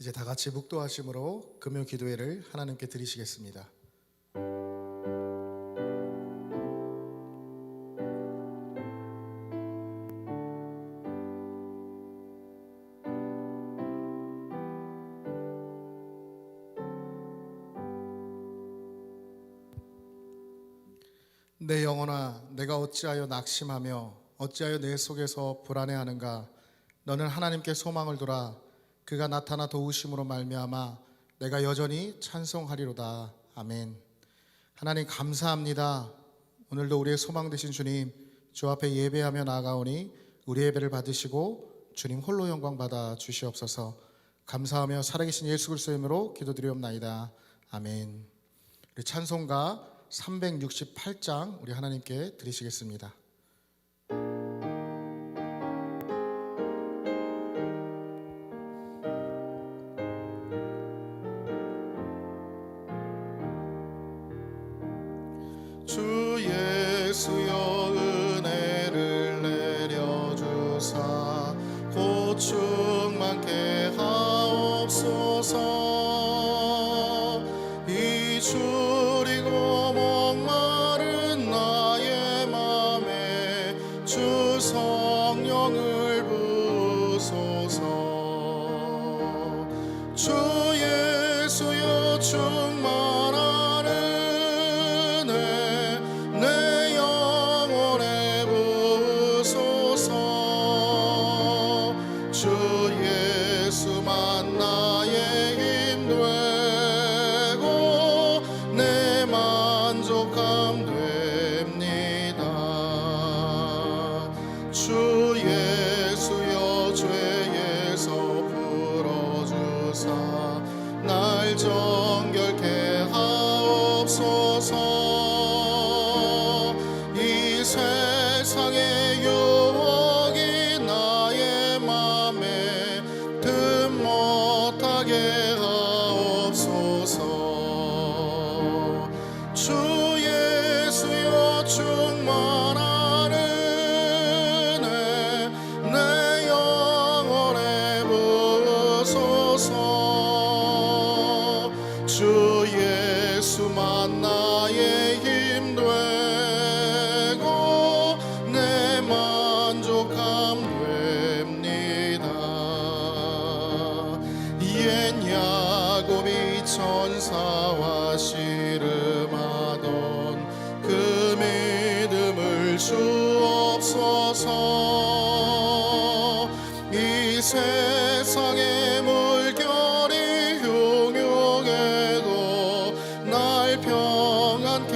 이제 다 같이 묵도하심으로 금요 기도회를 하나님께 드리시겠습니다. 내 영혼아, 내가 어찌하여 낙심하며 어찌하여 내 속에서 불안해하는가? 너는 하나님께 소망을 두라. 그가 나타나 도우심으로 말미암아 내가 여전히 찬송하리로다. 아멘. 하나님 감사합니다. 오늘도 우리의 소망 되신 주님, 주 앞에 예배하며 나아가오니 우리 예배를 받으시고 주님 홀로 영광 받아 주시옵소서. 감사하며 살아계신 예수 그리스도의 이름으로 기도드리옵나이다. 아멘. 우리 찬송가 368장 우리 하나님께 드리시겠습니다. 주 예수여 은혜를 내려주사 고충 많게 하옵소서. 이 줄이고 목마른 나의 맘에 주 성령을 부으소서. 주 예수여 충만한 은혜 내 영혼에 부으소서. 주 예수만 나의 힘 되고 내 만족함 됩니다. 주 예수여 죄에서 풀어주사 날 정결케 하옵소서. 이 세상의 유혹이 나의 맘에 틈 못하게 하옵소서. 주 예수여 충만한 은혜 내 영혼에 부으소서. 주 예수만 나의 힘 되고 내 만족함 됩니다. 옛 야곱이 천사와 씨름하던 그 믿음을 주옵소서. 이 세상의 물결이 흉흉해도 날 평안케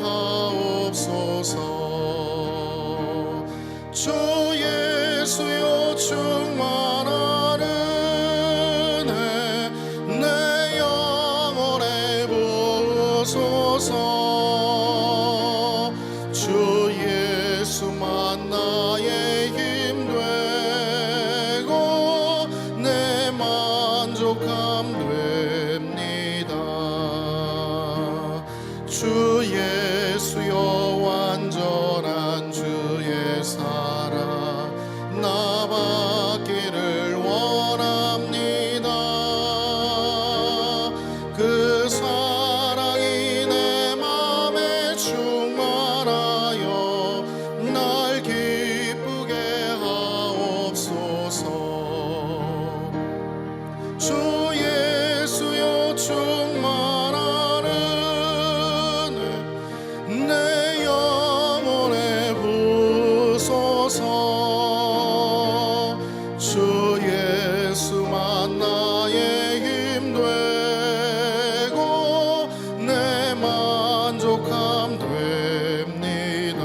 하옵소서. 주 예수여 충만한 은혜 내 영혼에 부으소서. 주 예수만 나의 힘 되고 내 만족함 됩니다. 주 예수여 완전한 주의 사랑 나 받기를 원합니다. 그 사랑이 내 맘에 충만하여 날 기쁘게 하옵소서. 주 예수여 충만한 은혜 내 영혼에 부으소서. 주 예수만 나의 힘 되고 내 만족함 됩니다.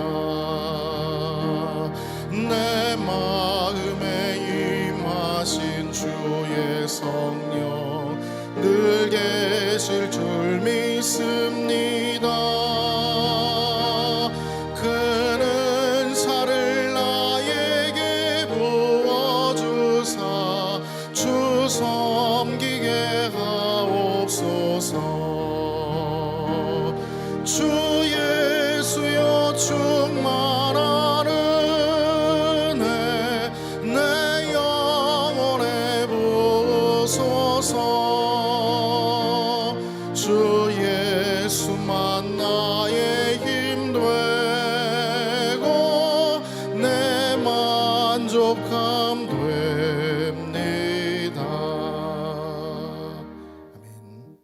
내 마음에 임하신 주의 성령 늘 계실 줄 믿습니다. 그 은사를 나에게 부어주사 주 섬기게 하옵소서. 주 예수여 충만한 은혜 내 영혼에 부으소서. 주옵소서. 주 예수만 나의 힘 되고 내 만족함 됩니다. 아멘.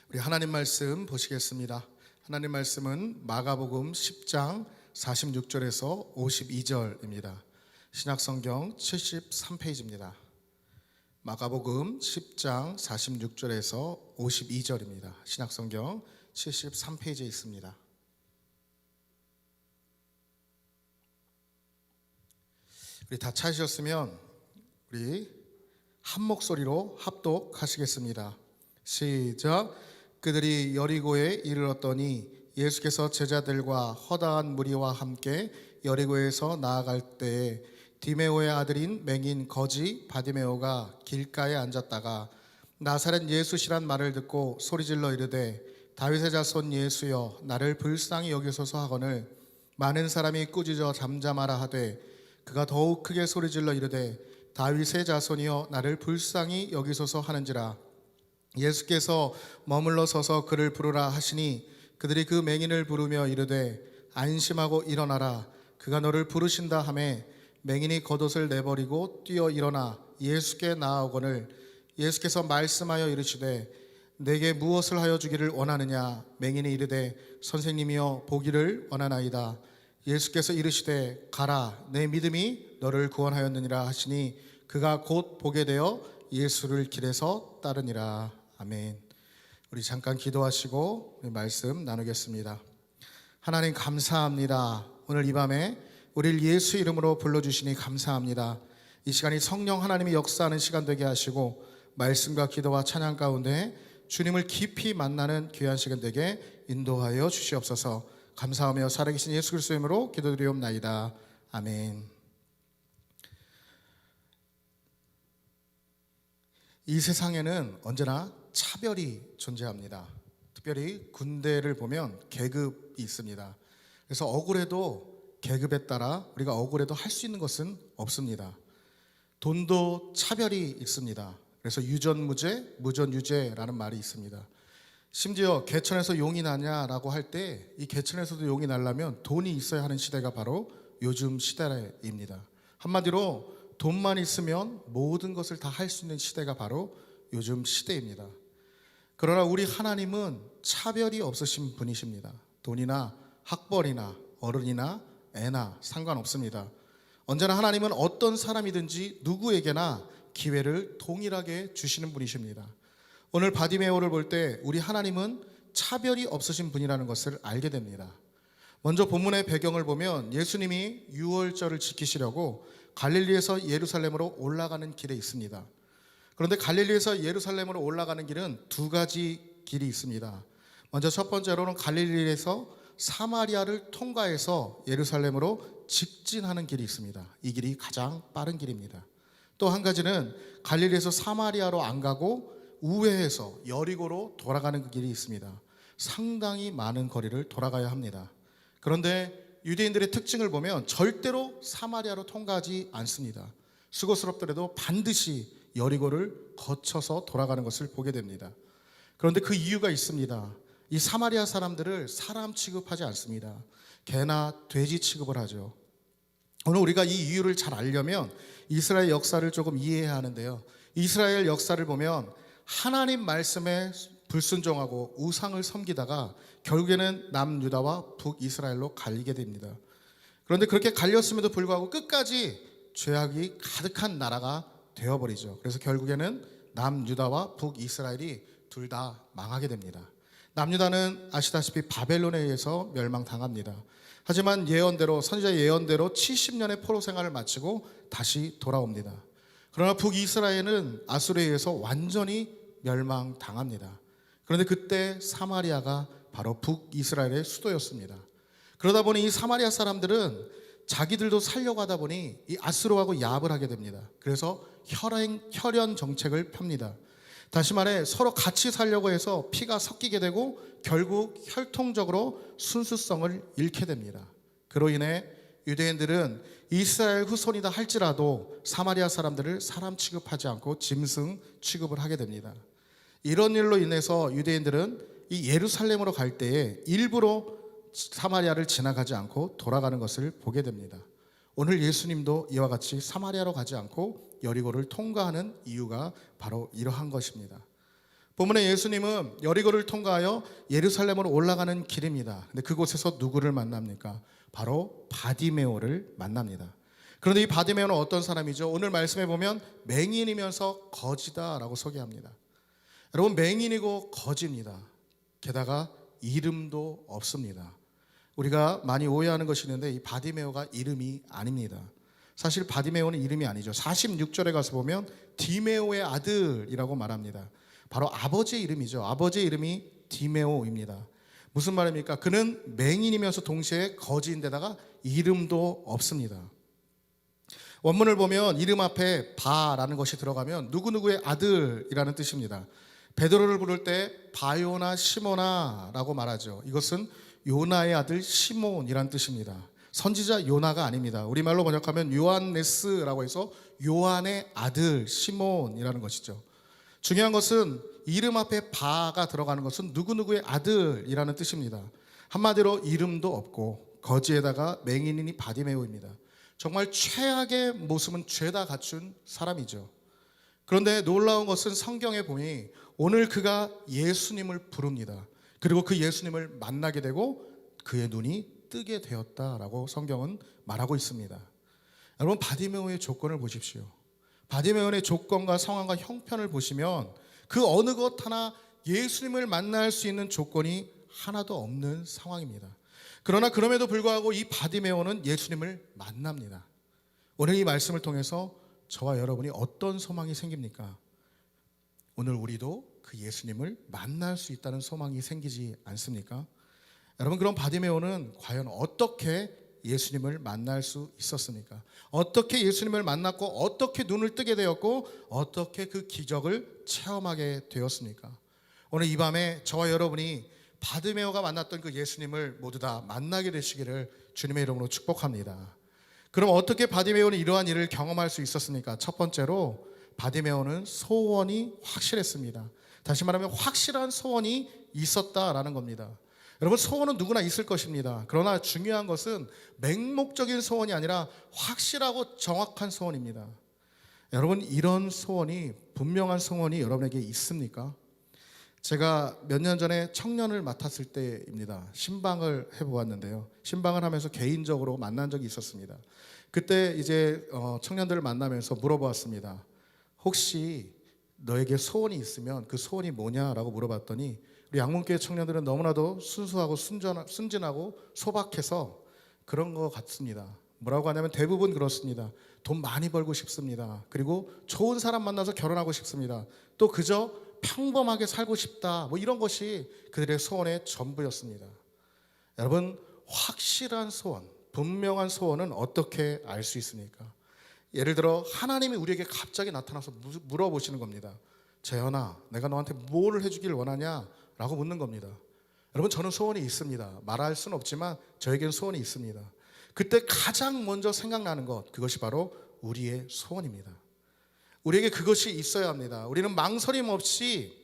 우리 하나님 말씀 보시겠습니다. 하나님 말씀은 마가복음 10장 46절에서 52절입니다. 신약성경 73페이지입니다. 마가복음 10장 46절에서 52절입니다. 신약성경 73페이지에 있습니다. 우리 다 찾으셨으면 우리 한 목소리로 합독하시겠습니다. 시작. 그들이 여리고에 이르렀더니 예수께서 제자들과 허다한 무리와 함께 여리고에서 나아갈 때에 디메오의 아들인 맹인 거지 바디메오가 길가에 앉았다가 나사렛 예수시란 말을 듣고 소리질러 이르되 다윗의 자손 예수여 나를 불쌍히 여기소서 하거늘 많은 사람이 꾸짖어 잠잠하라 하되 그가 더욱 크게 소리질러 이르되 다윗의 자손이여 나를 불쌍히 여기소서 하는지라. 예수께서 머물러 서서 그를 부르라 하시니 그들이 그 맹인을 부르며 이르되 안심하고 일어나라 그가 너를 부르신다 하매 맹인이 겉옷을 내버리고 뛰어 일어나 예수께 나아오거늘 예수께서 말씀하여 이르시되 내게 무엇을 하여 주기를 원하느냐. 맹인이 이르되 선생님이여 보기를 원하나이다. 예수께서 이르시되 가라 내 믿음이 너를 구원하였느니라 하시니 그가 곧 보게 되어 예수를 길에서 따르니라. 아멘. 우리 잠깐 기도하시고 우리 말씀 나누겠습니다. 하나님 감사합니다. 오늘 이 밤에 우리를 예수 이름으로 불러주시니 감사합니다. 이 시간이 성령 하나님이 역사하는 시간 되게 하시고 말씀과 기도와 찬양 가운데 주님을 깊이 만나는 귀한 시간 되게 인도하여 주시옵소서. 감사하며 살아계신 예수 그리스도의 이름으로 기도드리옵나이다. 아멘. 이 세상에는 언제나 차별이 존재합니다. 특별히 군대를 보면 계급이 있습니다. 그래서 억울해도 계급에 따라 우리가 억울해도 할 수 있는 것은 없습니다. 돈도 차별이 있습니다. 그래서 유전무죄, 무전유죄라는 말이 있습니다. 심지어 개천에서 용이 나냐라고 할 때 이 개천에서도 용이 나려면 돈이 있어야 하는 시대가 바로 요즘 시대입니다. 한마디로 돈만 있으면 모든 것을 다 할 수 있는 시대가 바로 요즘 시대입니다. 그러나 우리 하나님은 차별이 없으신 분이십니다. 돈이나 학벌이나 어른이나 애나 상관없습니다. 언제나 하나님은 어떤 사람이든지 누구에게나 기회를 동일하게 주시는 분이십니다. 오늘 바디메오를 볼 때 우리 하나님은 차별이 없으신 분이라는 것을 알게 됩니다. 먼저 본문의 배경을 보면 예수님이 유월절을 지키시려고 갈릴리에서 예루살렘으로 올라가는 길에 있습니다. 그런데 갈릴리에서 예루살렘으로 올라가는 길은 두 가지 길이 있습니다. 먼저 첫 번째로는 갈릴리에서 사마리아를 통과해서 예루살렘으로 직진하는 길이 있습니다. 이 길이 가장 빠른 길입니다. 또 한 가지는 갈릴리에서 사마리아로 안 가고 우회해서 여리고로 돌아가는 그 길이 있습니다. 상당히 많은 거리를 돌아가야 합니다. 그런데 유대인들의 특징을 보면 절대로 사마리아로 통과하지 않습니다. 수고스럽더라도 반드시 여리고를 거쳐서 돌아가는 것을 보게 됩니다. 그런데 그 이유가 있습니다. 이 사마리아 사람들을 사람 취급하지 않습니다. 개나 돼지 취급을 하죠. 오늘 우리가 이 이유를 잘 알려면 이스라엘 역사를 조금 이해해야 하는데요. 이스라엘 역사를 보면 하나님 말씀에 불순종하고 우상을 섬기다가 결국에는 남유다와 북이스라엘로 갈리게 됩니다. 그런데 그렇게 갈렸음에도 불구하고 끝까지 죄악이 가득한 나라가 되어버리죠. 그래서 결국에는 남유다와 북이스라엘이 둘 다 망하게 됩니다. 남유다는 아시다시피 바벨론에 의해서 멸망당합니다. 하지만 예언대로 선지자 예언대로 70년의 포로 생활을 마치고 다시 돌아옵니다. 그러나 북이스라엘은 아수르에 의해서 완전히 멸망당합니다. 그런데 그때 사마리아가 바로 북이스라엘의 수도였습니다. 그러다 보니 이 사마리아 사람들은 자기들도 살려고 하다 보니 이 아수르하고 야합을 하게 됩니다. 그래서 혈연 정책을 펴니다. 다시 말해 서로 같이 살려고 해서 피가 섞이게 되고 결국 혈통적으로 순수성을 잃게 됩니다. 그로 인해 유대인들은 이스라엘 후손이다 할지라도 사마리아 사람들을 사람 취급하지 않고 짐승 취급을 하게 됩니다. 이런 일로 인해서 유대인들은 이 예루살렘으로 갈 때에 일부러 사마리아를 지나가지 않고 돌아가는 것을 보게 됩니다. 오늘 예수님도 이와 같이 사마리아로 가지 않고 여리고를 통과하는 이유가 바로 이러한 것입니다. 본문에 예수님은 여리고를 통과하여 예루살렘으로 올라가는 길입니다. 근데 그곳에서 누구를 만납니까? 바로 바디메오를 만납니다. 그런데 이 바디메오는 어떤 사람이죠? 오늘 말씀해 보면 맹인이면서 거지다라고 소개합니다. 여러분, 맹인이고 거지입니다. 게다가 이름도 없습니다. 우리가 많이 오해하는 것이 있는데 이 바디메오가 이름이 아닙니다. 사실 바디메오는 이름이 아니죠. 46절에 가서 보면 디메오의 아들이라고 말합니다. 바로 아버지의 이름이죠. 아버지의 이름이 디메오입니다. 무슨 말입니까? 그는 맹인이면서 동시에 거지인데다가 이름도 없습니다. 원문을 보면 이름 앞에 바라는 것이 들어가면 누구누구의 아들이라는 뜻입니다. 베드로를 부를 때 바요나 시모나라고 말하죠. 이것은 요나의 아들 시몬이란 뜻입니다. 선지자 요나가 아닙니다. 우리말로 번역하면 요한네스라고 해서 요한의 아들 시몬이라는 것이죠. 중요한 것은 이름 앞에 바가 들어가는 것은 누구누구의 아들이라는 뜻입니다. 한마디로 이름도 없고 거지에다가 맹인이니 바디메오입니다. 정말 최악의 모습은 죄다 갖춘 사람이죠. 그런데 놀라운 것은 성경에 보니 오늘 그가 예수님을 부릅니다. 그리고 그 예수님을 만나게 되고 그의 눈이 뜨게 되었다라고 성경은 말하고 있습니다. 여러분, 바디메오의 조건을 보십시오. 바디메오의 조건과 상황과 형편을 보시면 그 어느 것 하나 예수님을 만날 수 있는 조건이 하나도 없는 상황입니다. 그러나 그럼에도 불구하고 이 바디메오는 예수님을 만납니다. 오늘 이 말씀을 통해서 저와 여러분이 어떤 소망이 생깁니까? 오늘 우리도 그 예수님을 만날 수 있다는 소망이 생기지 않습니까? 여러분, 그럼 바디메오는 과연 어떻게 예수님을 만날 수 있었습니까? 어떻게 예수님을 만났고 어떻게 눈을 뜨게 되었고 어떻게 그 기적을 체험하게 되었습니까? 오늘 이 밤에 저와 여러분이 바디메오가 만났던 그 예수님을 모두 다 만나게 되시기를 주님의 이름으로 축복합니다. 그럼 어떻게 바디메오는 이러한 일을 경험할 수 있었습니까? 첫 번째로 바디메오는 소원이 확실했습니다. 다시 말하면 확실한 소원이 있었다라는 겁니다. 여러분, 소원은 누구나 있을 것입니다. 그러나 중요한 것은 맹목적인 소원이 아니라 확실하고 정확한 소원입니다. 여러분, 이런 소원이, 분명한 소원이 여러분에게 있습니까? 제가 몇 년 전에 청년을 맡았을 때입니다. 신방을 해보았는데요. 신방을 하면서 개인적으로 만난 적이 있었습니다. 그때 이제 청년들을 만나면서 물어보았습니다. 혹시 너에게 소원이 있으면 그 소원이 뭐냐라고 물어봤더니 우리 양문교회 청년들은 너무나도 순수하고 순진하고 소박해서 그런 것 같습니다. 뭐라고 하냐면 대부분 그렇습니다. 돈 많이 벌고 싶습니다. 그리고 좋은 사람 만나서 결혼하고 싶습니다. 또 그저 평범하게 살고 싶다. 뭐 이런 것이 그들의 소원의 전부였습니다. 여러분, 확실한 소원, 분명한 소원은 어떻게 알 수 있습니까? 예를 들어 하나님이 우리에게 갑자기 나타나서 물어보시는 겁니다. 재현아, 내가 너한테 뭘 해주길 원하냐? 라고 묻는 겁니다. 여러분, 저는 소원이 있습니다. 말할 수는 없지만 저에겐 소원이 있습니다. 그때 가장 먼저 생각나는 것, 그것이 바로 우리의 소원입니다. 우리에게 그것이 있어야 합니다. 우리는 망설임 없이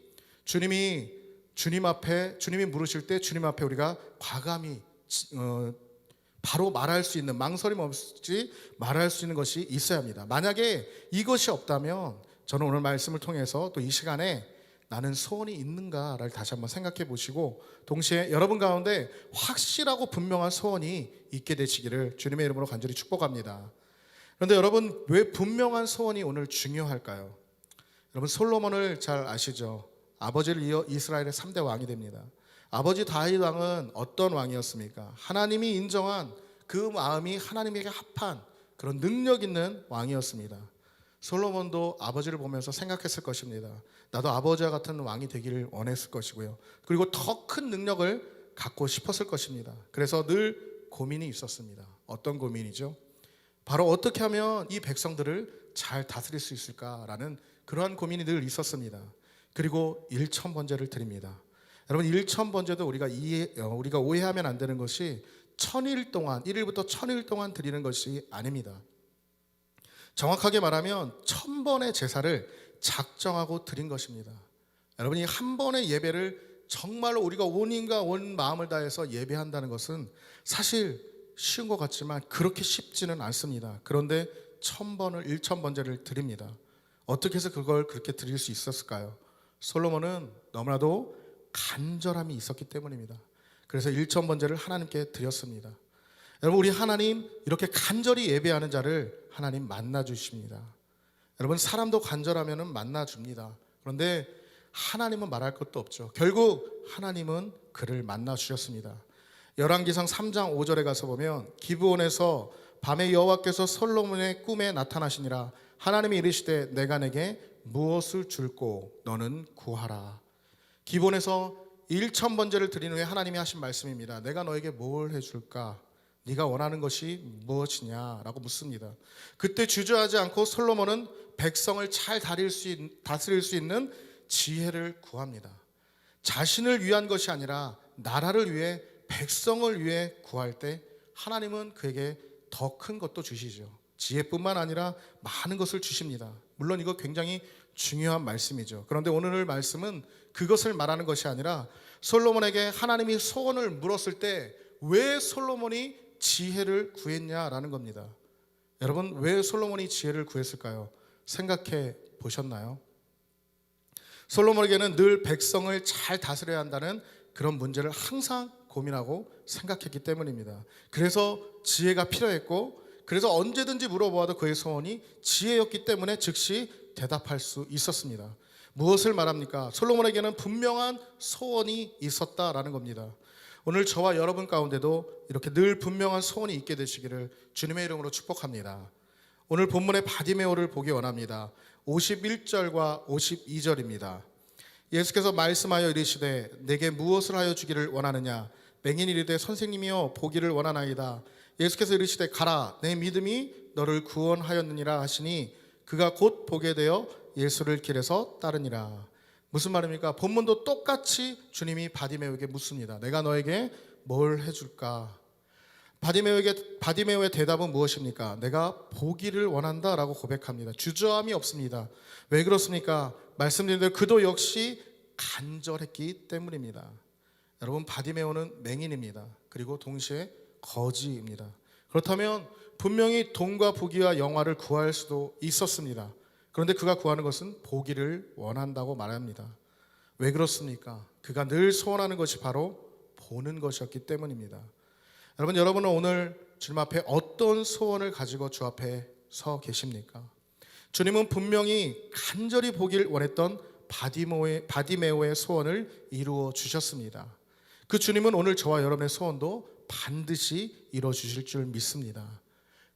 주님이 물으실 때 주님 앞에 우리가 과감히 바로 말할 수 있는, 망설임 없이 말할 수 있는 것이 있어야 합니다. 만약에 이것이 없다면 저는 오늘 말씀을 통해서 또 이 시간에 나는 소원이 있는가를 다시 한번 생각해 보시고 동시에 여러분 가운데 확실하고 분명한 소원이 있게 되시기를 주님의 이름으로 간절히 축복합니다. 그런데 여러분, 왜 분명한 소원이 오늘 중요할까요? 여러분, 솔로몬을 잘 아시죠? 아버지를 이어 이스라엘의 3대 왕이 됩니다. 아버지 다윗 왕은 어떤 왕이었습니까? 하나님이 인정한 그 마음이 하나님에게 합한 그런 능력 있는 왕이었습니다. 솔로몬도 아버지를 보면서 생각했을 것입니다. 나도 아버지와 같은 왕이 되기를 원했을 것이고요. 그리고 더 큰 능력을 갖고 싶었을 것입니다. 그래서 늘 고민이 있었습니다. 어떤 고민이죠? 바로 어떻게 하면 이 백성들을 잘 다스릴 수 있을까라는 그러한 고민이 늘 있었습니다. 그리고 일천번제를 드립니다. 여러분, 일천번제도 우리가 오해하면 안 되는 것이 천일 동안, 1일부터 천일 동안 드리는 것이 아닙니다. 정확하게 말하면 1000번의 제사를 작정하고 드린 것입니다. 여러분이 한 번의 예배를 정말로 우리가 온 힘과 온 마음을 다해서 예배한다는 것은 사실 쉬운 것 같지만 그렇게 쉽지는 않습니다. 그런데 1000번을 1000번제를 드립니다. 어떻게 해서 그걸 그렇게 드릴 수 있었을까요? 솔로몬은 너무나도 간절함이 있었기 때문입니다. 그래서 1000번제를 하나님께 드렸습니다. 여러분, 우리 하나님 이렇게 간절히 예배하는 자를 하나님 만나 주십니다. 여러분, 사람도 간절하면 만나 줍니다. 그런데 하나님은 말할 것도 없죠. 결국 하나님은 그를 만나 주셨습니다. 열왕기상 3장 5절에 가서 보면 기브온에서 밤에 여호와께서 솔로몬의 꿈에 나타나시니라. 하나님이 이르시되 내가 내게 무엇을 줄꼬 너는 구하라. 기브온에서 1000번제를 드린 후에 하나님이 하신 말씀입니다. 내가 너에게 뭘 해줄까? 네가 원하는 것이 무엇이냐라고 묻습니다. 그때 주저하지 않고 솔로몬은 백성을 잘 다스릴 수 있는 지혜를 구합니다. 자신을 위한 것이 아니라 나라를 위해, 백성을 위해 구할 때 하나님은 그에게 더 큰 것도 주시죠. 지혜뿐만 아니라 많은 것을 주십니다. 물론 이거 굉장히 중요한 말씀이죠. 그런데 오늘 말씀은 그것을 말하는 것이 아니라 솔로몬에게 하나님이 소원을 물었을 때 왜 솔로몬이 지혜를 구했냐라는 겁니다. 여러분, 왜 솔로몬이 지혜를 구했을까요? 생각해 보셨나요? 솔로몬에게는 늘 백성을 잘 다스려야 한다는 그런 문제를 항상 고민하고 생각했기 때문입니다. 그래서 지혜가 필요했고, 그래서 언제든지 물어보아도 그의 소원이 지혜였기 때문에 즉시 대답할 수 있었습니다. 무엇을 말합니까? 솔로몬에게는 분명한 소원이 있었다라는 겁니다. 오늘 저와 여러분 가운데도 이렇게 늘 분명한 소원이 있게 되시기를 주님의 이름으로 축복합니다. 오늘 본문의 바디메오를 보기 원합니다. 51절과 52절입니다. 예수께서 말씀하여 이르시되 내게 무엇을 하여 주기를 원하느냐? 맹인이 이르되 선생님이여 보기를 원하나이다. 예수께서 이르시되 가라, 내 믿음이 너를 구원하였느니라 하시니 그가 곧 보게 되어 예수를 길에서 따르니라. 무슨 말입니까? 본문도 똑같이 주님이 바디메오에게 묻습니다. 내가 너에게 뭘 해줄까? 바디메오의 대답은 무엇입니까? 내가 보기를 원한다라고 고백합니다. 주저함이 없습니다. 왜 그렇습니까? 말씀드린 대로 그도 역시 간절했기 때문입니다. 여러분, 바디메오는 맹인입니다. 그리고 동시에 거지입니다. 그렇다면 분명히 돈과 부귀와 영화를 구할 수도 있었습니다. 그런데 그가 구하는 것은 보기를 원한다고 말합니다. 왜 그렇습니까? 그가 늘 소원하는 것이 바로 보는 것이었기 때문입니다. 여러분은 오늘 주님 앞에 어떤 소원을 가지고 주 앞에 서 계십니까? 주님은 분명히 간절히 보길 원했던 바디메오의 소원을 이루어 주셨습니다. 그 주님은 오늘 저와 여러분의 소원도 반드시 이루어 주실 줄 믿습니다.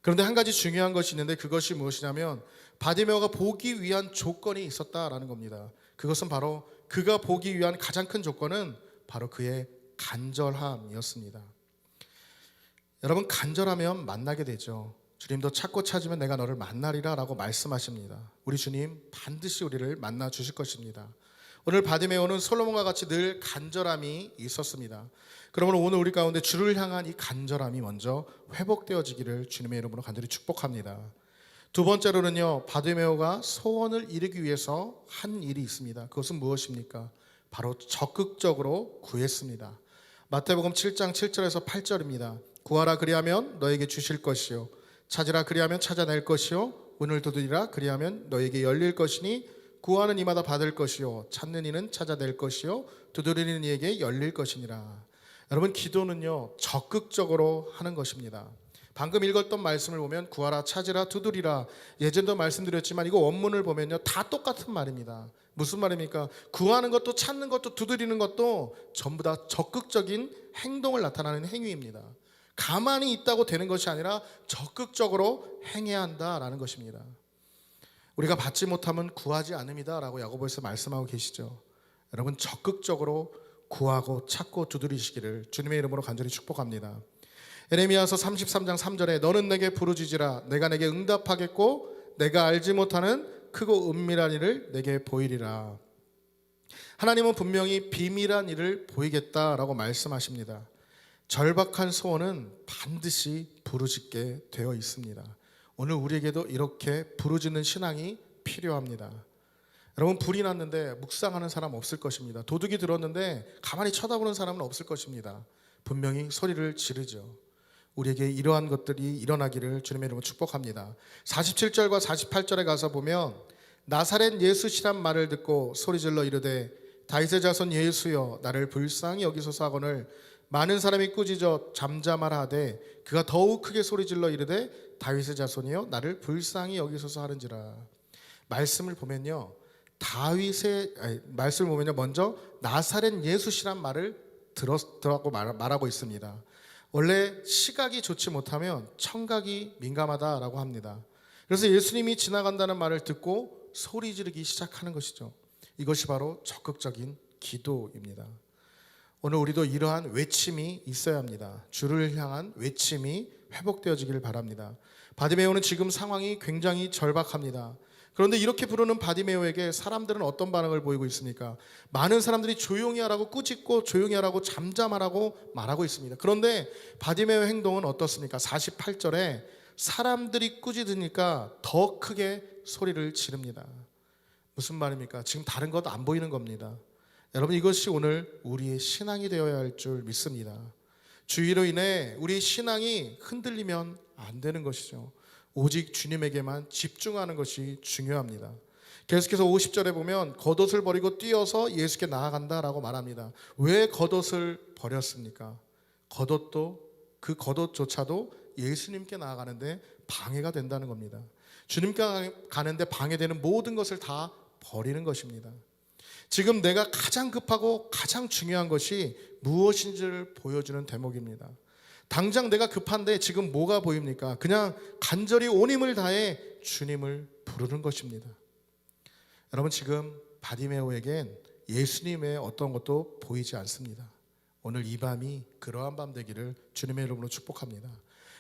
그런데 한 가지 중요한 것이 있는데 그것이 무엇이냐면 바디메오가 보기 위한 조건이 있었다라는 겁니다. 그것은 바로 그가 보기 위한 가장 큰 조건은 바로 그의 간절함이었습니다. 여러분, 간절하면 만나게 되죠. 주님도 찾고 찾으면 내가 너를 만나리라 라고 말씀하십니다. 우리 주님 반드시 우리를 만나 주실 것입니다. 오늘 바디메오는 솔로몬과 같이 늘 간절함이 있었습니다. 그러면 오늘 우리 가운데 주를 향한 이 간절함이 먼저 회복되어지기를 주님의 이름으로 간절히 축복합니다. 두 번째로는요, 바디메오가 소원을 이루기 위해서 한 일이 있습니다. 그것은 무엇입니까? 바로 적극적으로 구했습니다. 마태복음 7장 7절에서 8절입니다. 구하라 그리하면 너에게 주실 것이요, 찾으라 그리하면 찾아낼 것이요, 문을 두드리라 그리하면 너에게 열릴 것이니 구하는 이마다 받을 것이요, 찾는 이는 찾아낼 것이요, 두드리는 이에게 열릴 것이니라. 여러분, 기도는요 적극적으로 하는 것입니다. 방금 읽었던 말씀을 보면 구하라, 찾으라, 두드리라, 예전도 말씀드렸지만 이거 원문을 보면요 다 똑같은 말입니다. 무슨 말입니까? 구하는 것도 찾는 것도 두드리는 것도 전부 다 적극적인 행동을 나타나는 행위입니다. 가만히 있다고 되는 것이 아니라 적극적으로 행해야 한다라는 것입니다. 우리가 받지 못하면 구하지 않음이다 라고 야고보에서 말씀하고 계시죠. 여러분, 적극적으로 구하고 찾고 두드리시기를 주님의 이름으로 간절히 축복합니다. 에레미야서 33장 3절에 너는 내게 부르짖으라 내가 내게 응답하겠고 내가 알지 못하는 크고 은밀한 일을 내게 보이리라. 하나님은 분명히 비밀한 일을 보이겠다라고 말씀하십니다. 절박한 소원은 반드시 부르짖게 되어 있습니다. 오늘 우리에게도 이렇게 부르짖는 신앙이 필요합니다. 여러분, 불이 났는데 묵상하는 사람 없을 것입니다. 도둑이 들었는데 가만히 쳐다보는 사람은 없을 것입니다. 분명히 소리를 지르죠. 우리에게 이러한 것들이 일어나기를 주님의 이름으로 축복합니다. 47절과 48절에 가서 보면 나사렛 예수시란 말을 듣고 소리질러 이르되 다윗의 자손 예수여 나를 불쌍히 여기소서 하거늘 많은 사람이 꾸짖어 잠잠하라 하되 그가 더욱 크게 소리질러 이르되 다윗의 자손이여 나를 불쌍히 여기소서 하는지라. 말씀을 보면요, 말씀을 보면요, 먼저 나사렛 예수시란 말을 들었고 말하고 있습니다. 원래 시각이 좋지 못하면 청각이 민감하다라고 합니다. 그래서 예수님이 지나간다는 말을 듣고 소리 지르기 시작하는 것이죠. 이것이 바로 적극적인 기도입니다. 오늘 우리도 이러한 외침이 있어야 합니다. 주를 향한 외침이 회복되어지기를 바랍니다. 바디메오는 지금 상황이 굉장히 절박합니다. 그런데 이렇게 부르는 바디메오에게 사람들은 어떤 반응을 보이고 있습니까? 많은 사람들이 조용히 하라고 꾸짖고 조용히 하라고 잠잠하라고 말하고 있습니다. 그런데 바디메오의 행동은 어떻습니까? 48절에 사람들이 꾸짖으니까 더 크게 소리를 지릅니다. 무슨 말입니까? 지금 다른 것 안 보이는 겁니다. 여러분, 이것이 오늘 우리의 신앙이 되어야 할 줄 믿습니다. 주의로 인해 우리의 신앙이 흔들리면 안 되는 것이죠. 오직 주님에게만 집중하는 것이 중요합니다. 계속해서 50절에 보면 겉옷을 버리고 뛰어서 예수께 나아간다라고 말합니다. 왜 겉옷을 버렸습니까? 그 겉옷조차도 예수님께 나아가는데 방해가 된다는 겁니다. 주님께 가는데 방해되는 모든 것을 다 버리는 것입니다. 지금 내가 가장 급하고 가장 중요한 것이 무엇인지를 보여주는 대목입니다. 당장 내가 급한데 지금 뭐가 보입니까? 그냥 간절히 온 힘을 다해 주님을 부르는 것입니다. 여러분, 지금 바디메오에겐 예수님의 어떤 것도 보이지 않습니다. 오늘 이 밤이 그러한 밤 되기를 주님의 이름으로 축복합니다.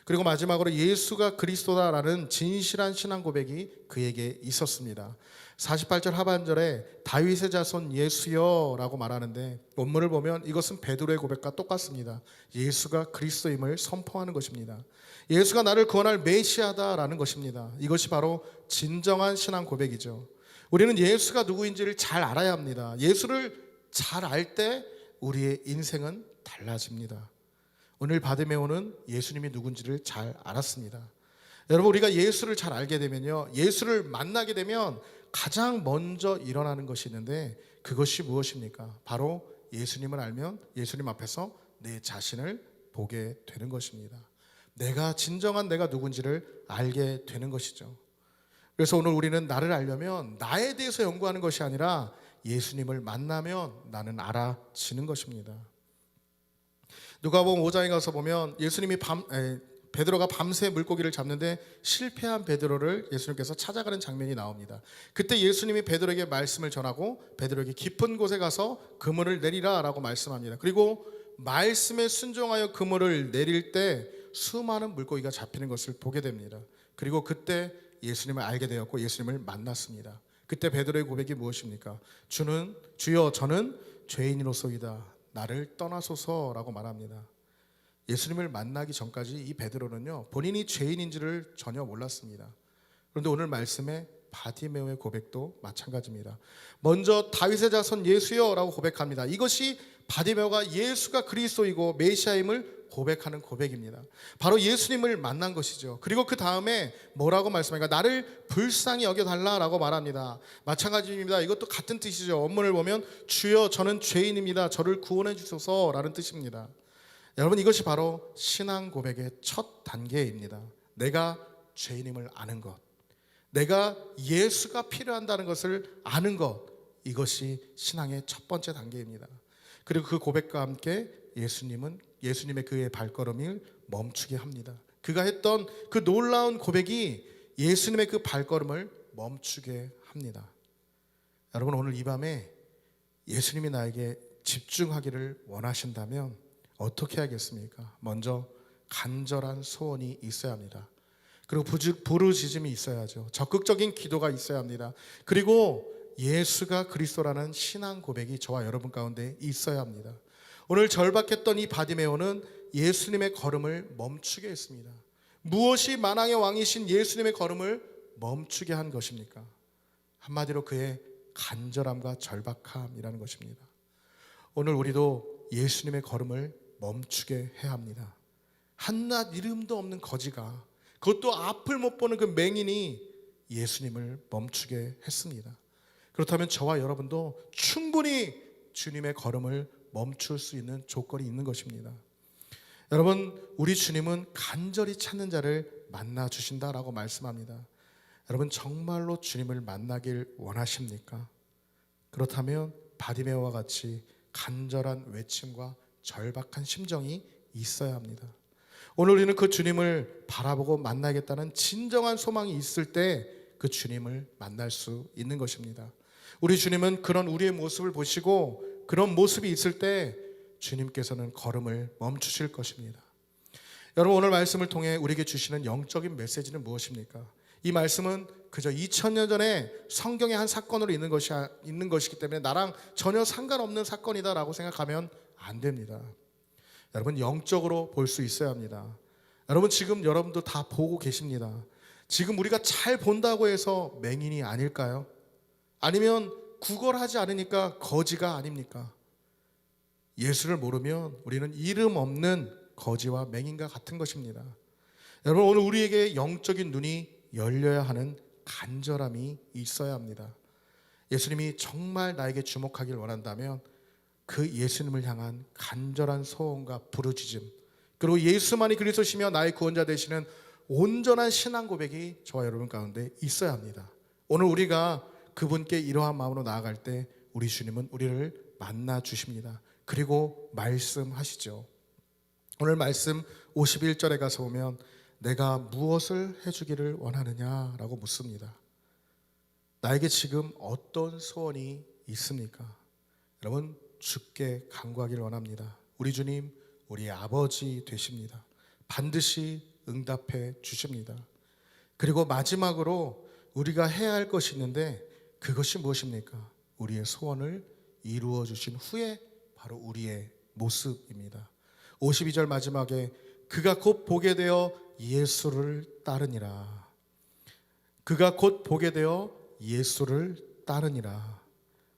그리고 마지막으로 예수가 그리스도다라는 진실한 신앙 고백이 그에게 있었습니다. 48절 하반절에 다윗의 자손 예수여 라고 말하는데 원문을 보면 이것은 베드로의 고백과 똑같습니다. 예수가 그리스도임을 선포하는 것입니다. 예수가 나를 구원할 메시아다라는 것입니다. 이것이 바로 진정한 신앙 고백이죠. 우리는 예수가 누구인지를 잘 알아야 합니다. 예수를 잘 알 때 우리의 인생은 달라집니다. 오늘 바디메오는 예수님이 누군지를 잘 알았습니다. 여러분, 우리가 예수를 잘 알게 되면요, 예수를 만나게 되면 가장 먼저 일어나는 것이 있는데 그것이 무엇입니까? 바로 예수님을 알면 예수님 앞에서 내 자신을 보게 되는 것입니다. 진정한 내가 누군지를 알게 되는 것이죠. 그래서 오늘 우리는 나를 알려면 나에 대해서 연구하는 것이 아니라 예수님을 만나면 나는 알아지는 것입니다. 누가복음 5장에 가서 보면 예수님이 베드로가 밤새 물고기를 잡는데 실패한 베드로를 예수님께서 찾아가는 장면이 나옵니다. 그때 예수님이 베드로에게 말씀을 전하고 베드로에게 깊은 곳에 가서 그물을 내리라 라고 말씀합니다. 그리고 말씀에 순종하여 그물을 내릴 때 수많은 물고기가 잡히는 것을 보게 됩니다. 그리고 그때 예수님을 알게 되었고 예수님을 만났습니다. 그때 베드로의 고백이 무엇입니까? 주여 저는 죄인으로소이다. 나를 떠나소서라고 말합니다. 예수님을 만나기 전까지 이 베드로는요, 본인이 죄인인지를 전혀 몰랐습니다. 그런데 오늘 말씀에 바디메오의 고백도 마찬가지입니다. 먼저 다윗의 자손 예수여라고 고백합니다. 이것이 바디메오가 예수가 그리스도이고 메시아임을 고백하는 고백입니다. 바로 예수님을 만난 것이죠. 그리고 그 다음에 뭐라고 말씀합니까? 나를 불쌍히 여겨달라라고 말합니다. 마찬가지입니다. 이것도 같은 뜻이죠. 원문을 보면 주여 저는 죄인입니다. 저를 구원해 주소서라는 뜻입니다. 여러분, 이것이 바로 신앙 고백의 첫 단계입니다. 내가 죄인임을 아는 것, 내가 예수가 필요한다는 것을 아는 것, 이것이 신앙의 첫 번째 단계입니다. 그리고 그 고백과 함께 예수님의 그의 발걸음을 멈추게 합니다. 그가 했던 그 놀라운 고백이 예수님의 그 발걸음을 멈추게 합니다. 여러분, 오늘 이 밤에 예수님이 나에게 집중하기를 원하신다면 어떻게 해야겠습니까? 먼저 간절한 소원이 있어야 합니다. 그리고 부르짖음이 있어야죠. 적극적인 기도가 있어야 합니다. 그리고 예수가 그리스도라는 신앙 고백이 저와 여러분 가운데 있어야 합니다. 오늘 절박했던 이 바디메오는 예수님의 걸음을 멈추게 했습니다. 무엇이 만왕의 왕이신 예수님의 걸음을 멈추게 한 것입니까? 한마디로 그의 간절함과 절박함이라는 것입니다. 오늘 우리도 예수님의 걸음을 멈추게 해야 합니다. 한낱 이름도 없는 거지가, 그것도 앞을 못 보는 그 맹인이 예수님을 멈추게 했습니다. 그렇다면 저와 여러분도 충분히 주님의 걸음을 멈출 수 있는 조건이 있는 것입니다. 여러분, 우리 주님은 간절히 찾는 자를 만나 주신다라고 말씀합니다. 여러분, 정말로 주님을 만나길 원하십니까? 그렇다면 바디메오와 같이 간절한 외침과 절박한 심정이 있어야 합니다. 오늘 우리는 그 주님을 바라보고 만나겠다는 진정한 소망이 있을 때 그 주님을 만날 수 있는 것입니다. 우리 주님은 그런 우리의 모습을 보시고 그런 모습이 있을 때 주님께서는 걸음을 멈추실 것입니다. 여러분, 오늘 말씀을 통해 우리에게 주시는 영적인 메시지는 무엇입니까? 이 말씀은 그저 2000년 전에 성경의 한 사건으로 있는 것이기 때문에 나랑 전혀 상관없는 사건이다라고 생각하면 안 됩니다. 여러분, 영적으로 볼 수 있어야 합니다. 여러분, 지금 여러분도 다 보고 계십니다. 지금 우리가 잘 본다고 해서 맹인이 아닐까요? 아니면 구걸하지 않으니까 거지가 아닙니까? 예수를 모르면 우리는 이름 없는 거지와 맹인과 같은 것입니다. 여러분, 오늘 우리에게 영적인 눈이 열려야 하는 간절함이 있어야 합니다. 예수님이 정말 나에게 주목하길 원한다면 그 예수님을 향한 간절한 소원과 부르짖음, 그리고 예수만이 그리스도시며 나의 구원자 되시는 온전한 신앙 고백이 저와 여러분 가운데 있어야 합니다. 오늘 우리가 그분께 이러한 마음으로 나아갈 때 우리 주님은 우리를 만나 주십니다. 그리고 말씀하시죠. 오늘 말씀 51절에 가서 보면 내가 무엇을 해주기를 원하느냐라고 묻습니다. 나에게 지금 어떤 소원이 있습니까? 여러분, 주께 간구하기를 원합니다. 우리 주님, 우리의 아버지 되십니다. 반드시 응답해 주십니다. 그리고 마지막으로 우리가 해야 할 것이 있는데 그것이 무엇입니까? 우리의 소원을 이루어 주신 후에 바로 우리의 모습입니다. 52절 마지막에 그가 곧 보게 되어 예수를 따르니라. 그가 곧 보게 되어 예수를 따르니라.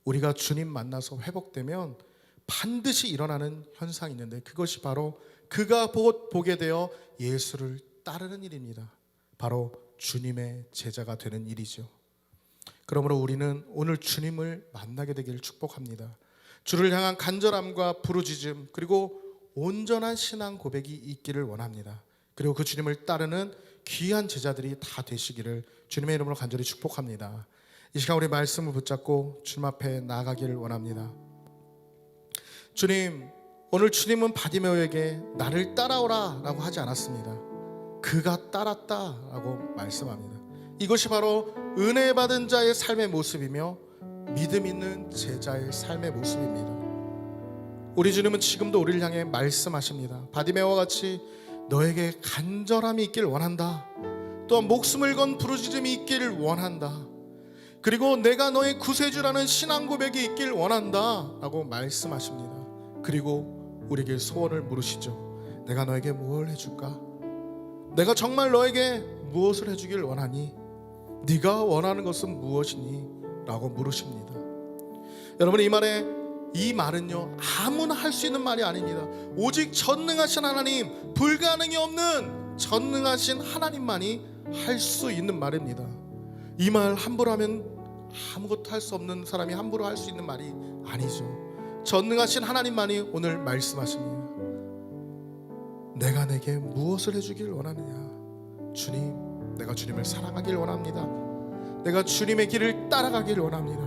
우리가 주님 만나서 회복되면 반드시 일어나는 현상이 있는데 그것이 바로 그가 곧 보게 되어 예수를 따르는 일입니다. 바로 주님의 제자가 되는 일이죠. 그러므로 우리는 오늘 주님을 만나게 되기를 축복합니다. 주를 향한 간절함과 부르짖음, 그리고 온전한 신앙 고백이 있기를 원합니다. 그리고 그 주님을 따르는 귀한 제자들이 다 되시기를 주님의 이름으로 간절히 축복합니다. 이 시간 우리 말씀을 붙잡고 주님 앞에 나아가기를 원합니다. 주님, 오늘 주님은 바디메오에게 나를 따라오라 라고 하지 않았습니다. 그가 따랐다 라고 말씀합니다. 이것이 바로 은혜 받은 자의 삶의 모습이며 믿음 있는 제자의 삶의 모습입니다. 우리 주님은 지금도 우리를 향해 말씀하십니다. 바디메오와 같이 너에게 간절함이 있길 원한다. 또한 목숨을 건 부르짖음이 있기를 원한다. 그리고 내가 너의 구세주라는 신앙 고백이 있길 원한다 라고 말씀하십니다. 그리고 우리에게 소원을 물으시죠. 내가 너에게 무엇을 해줄까? 내가 정말 너에게 무엇을 해주길 원하니? 네가 원하는 것은 무엇이니? 라고 물으십니다. 여러분, 이 말은요 아무나 할 수 있는 말이 아닙니다. 오직 전능하신 하나님, 불가능이 없는 전능하신 하나님만이 할 수 있는 말입니다. 이 말 함부로 하면 아무것도 할 수 없는 사람이 함부로 할 수 있는 말이 아니죠. 전능하신 하나님만이 오늘 말씀하십니다. 내가 내게 무엇을 해주길 원하느냐? 주님, 내가 주님을 사랑하길 원합니다. 내가 주님의 길을 따라가길 원합니다.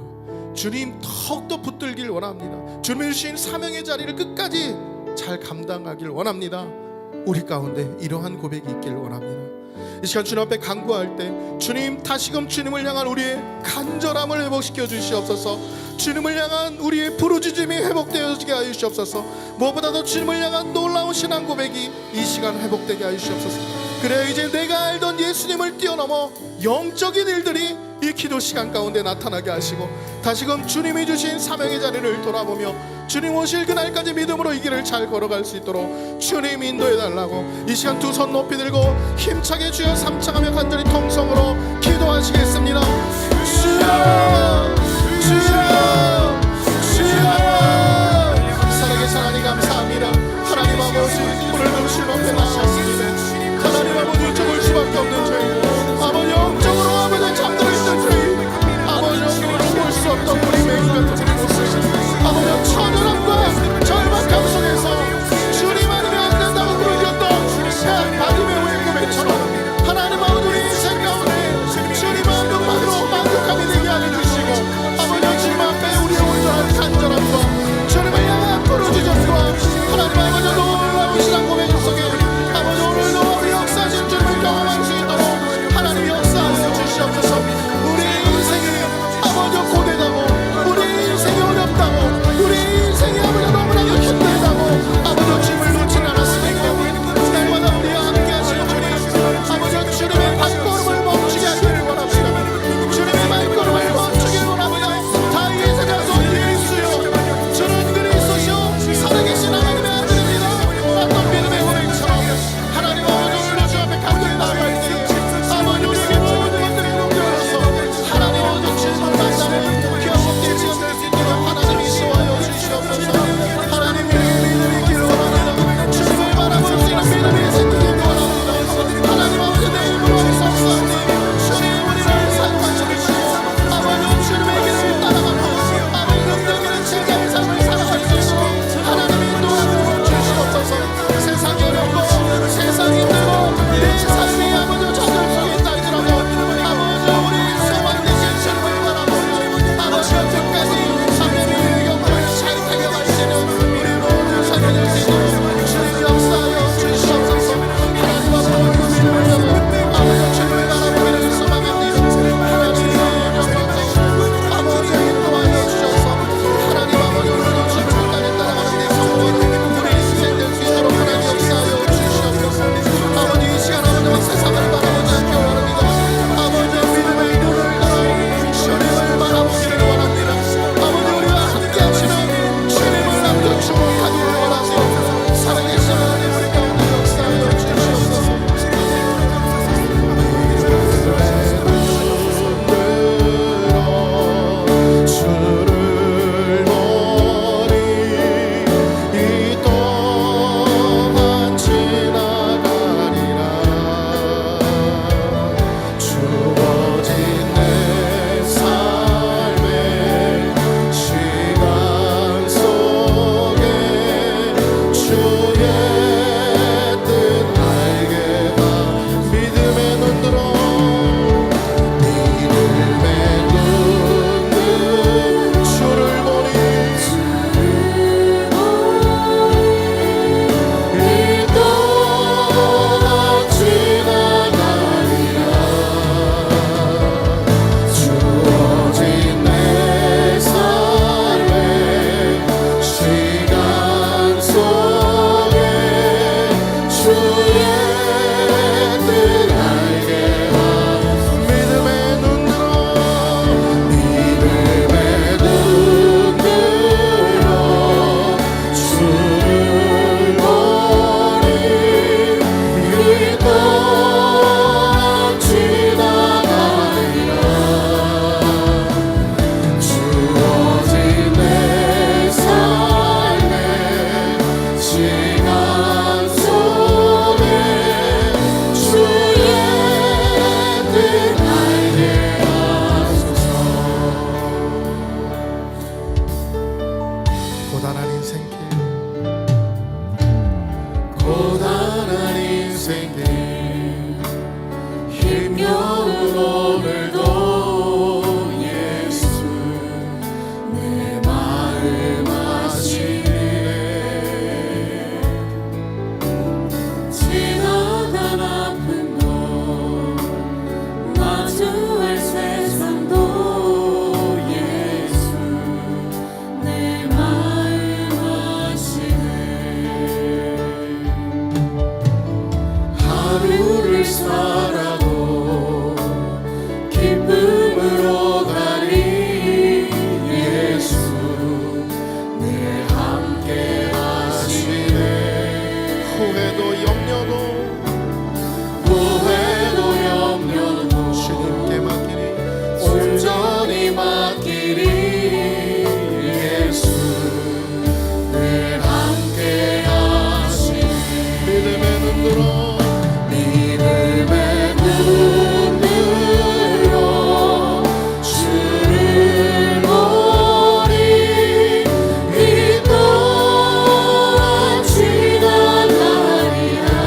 주님 더욱더 붙들길 원합니다. 주님이 주신 사명의 자리를 끝까지 잘 감당하길 원합니다. 우리 가운데 이러한 고백이 있길 원합니다. 이 시간 주님 앞에 간구할 때 주님, 다시금 주님을 향한 우리의 간절함을 회복시켜 주시옵소서. 주님을 향한 우리의 부르짖음이 회복되어지게 하여 주시옵소서. 무엇보다도 주님을 향한 놀라운 신앙 고백이 이 시간 회복되게 하여 주시옵소서. 그래야 이제 내가 알던 예수님을 뛰어넘어 영적인 일들이 이 기도 시간 가운데 나타나게 하시고 다시금 주님이 주신 사명의 자리를 돌아보며 주님 오실 그날까지 믿음으로 이 길을 잘 걸어갈 수 있도록 주님 인도해달라고 이 시간 두 손 높이 들고 힘차게 주여 삼창하며 간절히 통성으로 기도하시겠습니다. 주여 주여 주여 살아계신 하나님 감사합니다. 하나님 아버지 오늘도 주님 앞에 나왔습니다. 하나님 아버지 죽을 수밖에 없는 저희 아버지 영적으로 아버지 잠들어 있는 저희 아버지 영적으로 볼 수 없던 우리 매일 같은 우리 모습 아버지 처절함과 절박함 속에서 주님 아니면 안 된다고 부르셨던 마음의 외구매처럼 하나님 아버지 우리 인생 가운데 주님 만족만으로 만족함이 되게 하여 주시고 아버지 주님 앞에 우리의 온전한 간절함과 주님을 향한 부르짖음과 하나님 아버지 놀라운 신앙 고백 속에 아버지 오늘도 우리 역사하신 주님을 경험할 수 있도록 하나님 역사하여 주시옵소서. 우리 인생이 아버지 고되다고 우리 인생이 어렵다고 우리 인생이 아버지 너무나도 힘들다고 아버지 주님을 놓지는 않았으니까 날마다 우리와 함께 하시는 주님 아버지 주님의 발걸음을 멈추게 하기를 원합니다. 주님의 발걸음을 멈추기를 원합니다. 다윗의 자손 예수여 주는 그리스도시요 살아계신 하나님의 아들입니다. 어떤 믿음의 고백처럼 하나님 아버지 오늘도 주 앞에 간절히 나아갈 때 아버지 우리에게 모든 것들이 넘겨져서 하나님 아버지 주님을 만나는 경험되지 않을 수 있도록 하나님이 인도하여 주시옵소서. 하나님 믿음이 있기를 원합니다. 주님을 바라볼 수 있는 믿음이 생기기를 원합니다. 하나님 아버지 내 힘으로 할 수 없사오니 주님 우리를 사용하여 주시고 아버지 주님의 길을 따라가며 아버지 긍정적인 진정의 삶을 살아갈 수 있도록 하나님이 인도하여 주시옵소서. 세상이 어렵고 세상이 힘들고 내 삶이 아버지 저들 속에 있다 할지라도 아버지 우리 소망 되신 주님을 바라보며 아버지 여태까지 사명의 영광을 잘 달려갈 수 있는 우리 모두 살게 될 수 있도록 주님 역사하여 주시옵소서. 하나님 아버지 그 믿음을 잡고 아버지 주님을 바라보기를 소망합니다. 하나님 영광 아버지 인도하여 주셔서 하나님 아버지 오늘도 주님을 따라가는 데 성공하는 우리 인생 될 수 있도록 하나님 역사하여 주시옵소서. 아버지 이 시간 아버지와 세상을 바라보지 않기 원합니다. 아버지 믿음의 눈을 열어 주님을 바라보기를 원합니다. 아버지 우리와 함께 하시는 주님을 남겨 주목하기를 원하시오. 살아계신 하나님 우리 가운데 역사하여 주시옵소서. 주를 보니 이 또한 지나가리라. 주어진 내 삶의 시간 속에 주의 뜻 알게 하 믿음의 눈으로 주를 보니 이 또한 지나가리라. 주어진 내 삶의 시간 속에 주의 뜻 알게 하 믿음의 눈으로 주를 보니 이 또한 지나가리라. 주어진 내 삶의 시간 속에 주의 뜻 알게 하소서. 고단한 인생길 고단한 인생길 힘겨운 오늘도 예수 내 마음 아시네. 지나간 아픔도 마주할 세상도 예수 내 마음 아시네. 하루 염려도 주님께 맡기니 온전히 맡기리 예수 늘 함께 하시네 믿음의 눈으로 주를 보리 이 또한 지난 날이야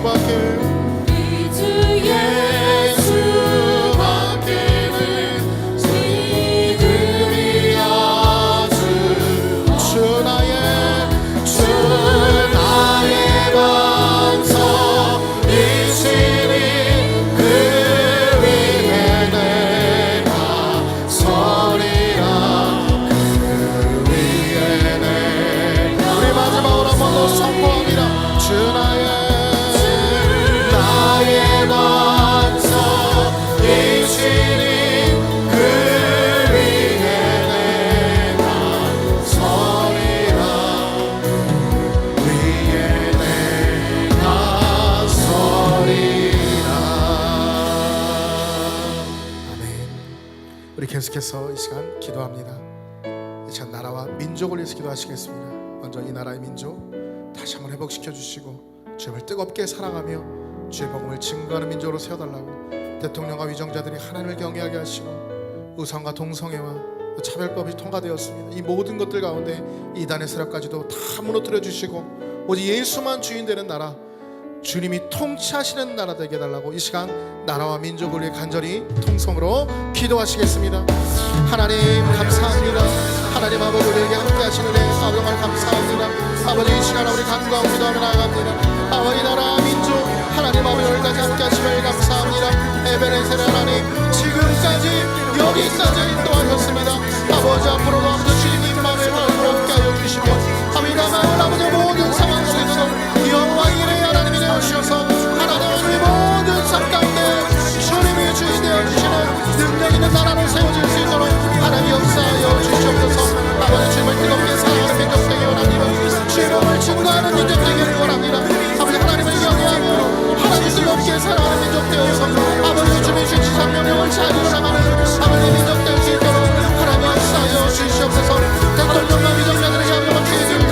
예수밖에 우리 주 예수밖에는 믿음이 아주 주 나의 반석이시니 그 위에 내가 서리라. 그 위에 내가 우리 마지막으로 한 번 더 선포합니다. 주 나의 반석이시니 그 위에 내가 서리라. 위에 내가 서리라. 아멘. 우리 계속해서 이 시간 기도합니다. 이 시간 나라와 민족을 위해서 기도하시겠습니다. 먼저 이 나라의 민족 다시 한번 회복시켜 주시고 주님을 뜨겁게 사랑하며 주의 복음을 증거하는 민족으로 세워달라고 대통령과 위정자들이 하나님을 경외하게 하시고 우상과 동성애와 차별법이 통과되었습니다. 이 모든 것들 가운데 이단의 세력까지도 다 무너뜨려 주시고 오직 예수만 주인 되는 나라, 주님이 통치하시는 나라 되게 해달라고 이 시간 나라와 민족을 위해 간절히 통성으로 기도하시겠습니다. 하나님 감사합니다. 하나님 아버지 우리에게 함께 하시는 은혜 정말 감사합니다. 아버지 이 시간 우리 간구하고 기도하며 나아갑니다. 아버지 나라 민족 하나님 아버지 여기까지 함께 하시면 감사합니다. 에베네셀 하나님 지금까지 여기까지 인도하셨습니다. 아버지 앞으로도 아버지 주님의 마음에 함께 하여 주시며 아버지 나아가는 아버지 모든 상황 속에서도 영광의 은혜 하나님이 되어주셔서 하나님의 모든 삶 가운데 주님이 주인 되어주시는 능력 있는 나라로 세워질 수 있도록 하나님 역사하여 주시옵소서. 아버지 주님을 뜨겁게 사랑하는 민족 되기 원합니다. 주의 복음을 증거하는 민족 되기를 원합니다. 아버지 하나님을 경외하고 하나님 뜨겁게 사랑하는 민족 되어서 아버지 주님이 주신 지상명령을 잘 이루어나가는 아버지 민족 될 수 있도록 하나님 역사하여 주시옵소서. 대통령과 위정자들의 자유와 기회를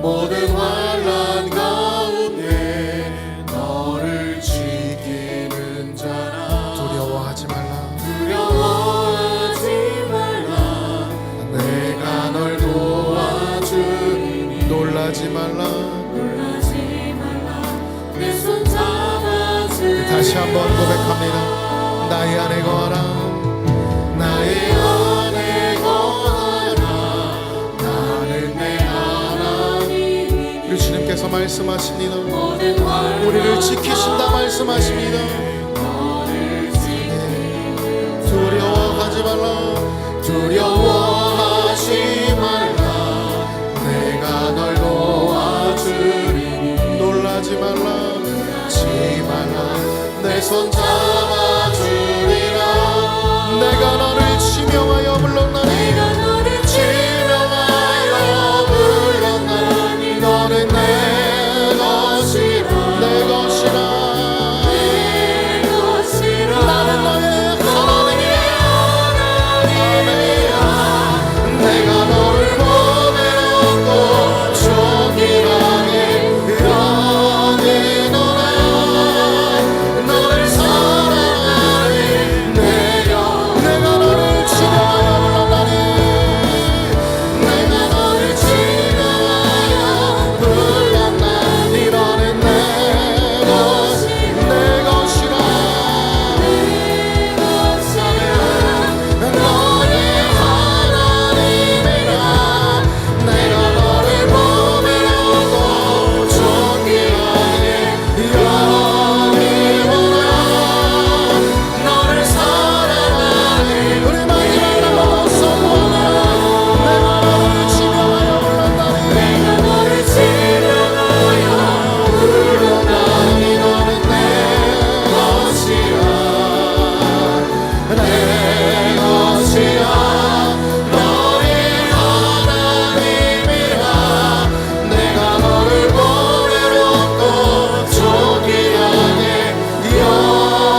모든 환난 가운데 너를 지키는 자라. 두려워하지 말라. 두려워하지 말라. 내가 널 도와주리니. 놀라지 말라. 내 손 잡아주리니. 다시 한번 고백합니다. 나의 안에 거하라. 나의 안에 거하라. 나는 내 하나님. 우리 주님께서 말씀하십니다. 모든 환난 우리를 지키신다 말씀하십니다. 두려워하지 말라. 두려워하지 말라. 내가 널 도와주리니. 놀라지 말라. 내 손 잡아주리라. 내가 너를 지명하여 불렀나니. 너를 지명하여 불렀나니. 너는 내 것이라. 내 것이라. 나는 너의 하나님이야. 내가 너를 보내놓고 존귀하게 여기노라. 너를 사랑하는 내 영. 내가 너를 지명하여 불렀나니. 내가 너를 지명하여 불렀나니. 너는 내 것이 내 것이라. 너의 하나님이라. 내가 너를 보내놓고 존귀하게 여기노라. 너를 사랑하는 우리 마지막으로 선포하며 내가 너를 지명하여 불렀나니. 내가 너를 지명하여 불렀나니. 너는 내 것이라. 내 것이라. 너의 하나님이라. 내가 너를 보내놓고 존귀하게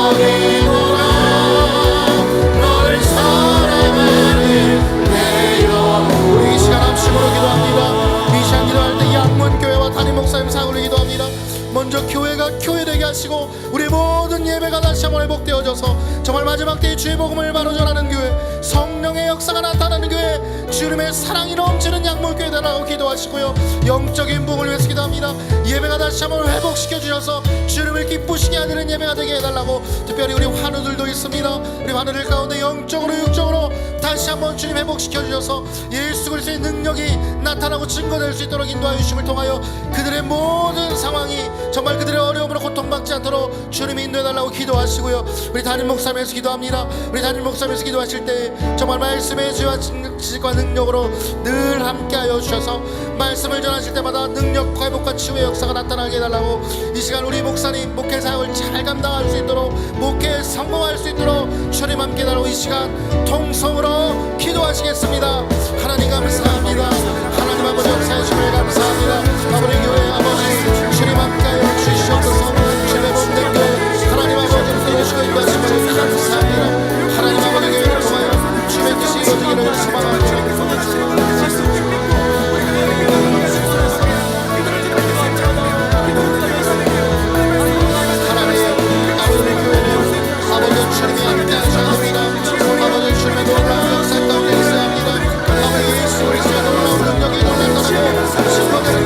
여기노라. 너를 사랑하는 내 영. 우리 이 시간 합심으로 기도합니다. 이 시간 기도할 때 양문교회와 담임 목사님 상으로 기도합니다. 먼저 교회가 교회되게 하시고 우리 모든 예배가 다시 한번 회복되어져서 정말 마지막 때의 주의 복음을 바로 전하는 교회, 성령의 역사가 나타나는 교회, 주님의 사랑이 넘치는 양문교회 되라고 기도하시고요. 영적인 부흥을 위해서 기도합니다. 예배가 다시 한번 회복시켜 주셔서 주님을 기쁘시게 하는 예배가 되게 해달라고. 특별히 우리 환우들도 있습니다. 우리 환우들 가운데 영적으로 육적으로 다시 한번 주님 회복시켜 주셔서 예수 그리스도의 능력이 나타나고 증거될 수 있도록 인도하여 주심을 통하여 그들의 모든 상황이 정말 그들의 어려움으로 고통받지 않도록 주님이 인도해달라고 기도하시고요. 우리 담임 목사님에서 기도합니다. 우리 담임 목사님에서 기도하실 때 정말 말씀의 지혜와 능력으로 늘 함께하여 주셔서 말씀을 전하실 때마다 능력과 회복과 치유의 역사가 나타나게 해달라고. 이 시간 우리 목사님 목회 사역을 잘 감당할 수 있도록, 목회에 성공할 수 있도록 주님 함께 해달라고 이 시간 통성으로 기도하시겠습니다. 하나님 감사합니다. 하나님 아버지 역사해 주심을 감사합니다. 아버지 교회 아버지 주님 함께하여 주시옵소서. 주님의 몸된 교회 하나님 아버지를 이루시고 인도하심을 감사합니다. 하나님 아버지 교회를 통하여 주님의 뜻이 이루어지기를 소망합니다. 주님이 함께 하셔야 됩니다. 아버지 주님의 놀라운 역사 가운데 있어야 합니다. 아버지 예수 그리스도의 놀라운 능력이 놀라운 것이고 신부들을